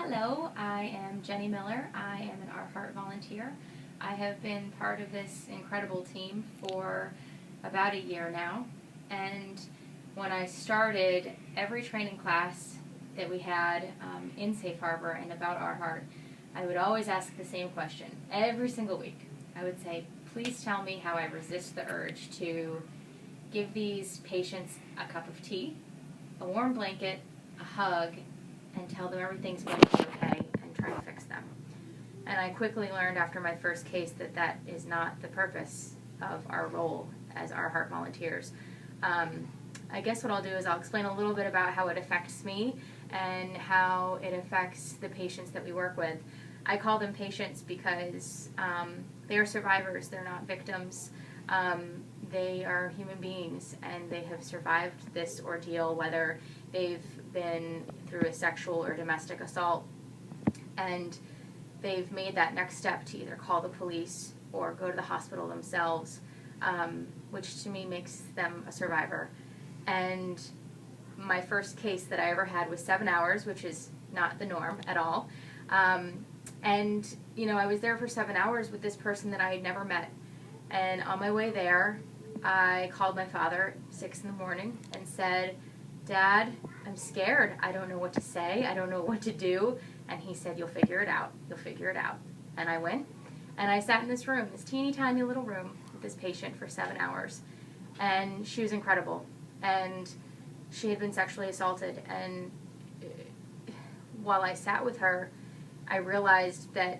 Hello, I am Jenny Miller. I am an RHART volunteer. I have been part of this incredible team for about a year now, and when I started, every training class that we had in Safe Harbor and about RHART, I would always ask the same question every single week. I would say, please tell me how I resist the urge to give these patients a cup of tea, a warm blanket, a hug, and tell them everything's going to be okay and try to fix them. And I quickly learned after my first case that that is not the purpose of our role as RHART volunteers. I guess what I'll do is I'll explain a little bit about how it affects me and how it affects the patients that we work with. I call them patients because they are survivors, they're not victims. They are human beings and they have survived this ordeal, whether they've been through a sexual or domestic assault, and they've made that next step to either call the police or go to the hospital themselves, which to me makes them a survivor. And my first case that I ever had was 7 hours, which is not the norm at all. And, you know, I was there for 7 hours with this person that I had never met. And on my way there, I called my father at 6 in the morning and said, "Dad, I'm scared. I don't know what to say. I don't know what to do." And he said, "You'll figure it out. You'll figure it out." And I went, and I sat in this room, this teeny tiny little room with this patient for 7 hours. And she was incredible. And she had been sexually assaulted. And while I sat with her, I realized that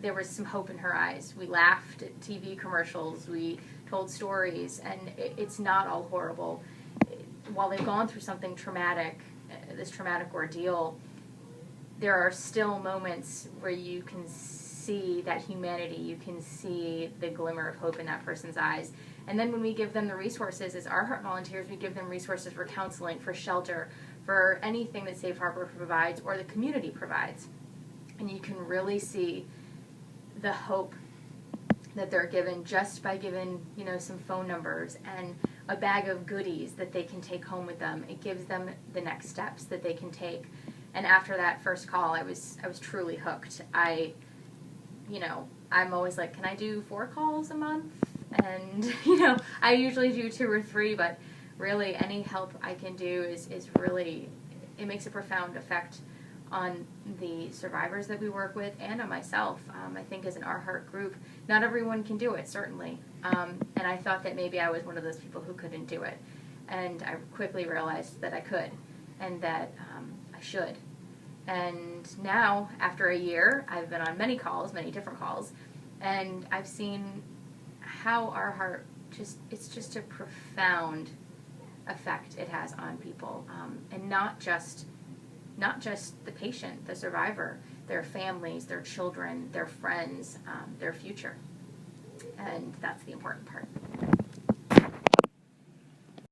there was some hope in her eyes. We laughed at TV commercials, we told stories, and it's not all horrible. While they've gone through something traumatic, this traumatic ordeal, there are still moments where you can see that humanity, you can see the glimmer of hope in that person's eyes. And then when we give them the resources, as RHART volunteers, we give them resources for counseling, for shelter, for anything that Safe Harbor provides or the community provides. And you can really see the hope that they're given just by giving, you know, some phone numbers and a bag of goodies that they can take home with them. It gives them the next steps that they can take. And after that first call, I was truly hooked. I'm always like, can I do 4 calls a month? And, I usually do 2 or 3, but really any help I can do is really, it makes a profound effect on the survivors that we work with and on myself. I think as an RHART group, not everyone can do it, certainly. And I thought that maybe I was one of those people who couldn't do it. And I quickly realized that I could and that I should. And now, after a year, I've been on many calls, many different calls, and I've seen how RHART it's just a profound effect it has on people. And not just the patient, the survivor, their families, their children, their friends, their future. And that's the important part.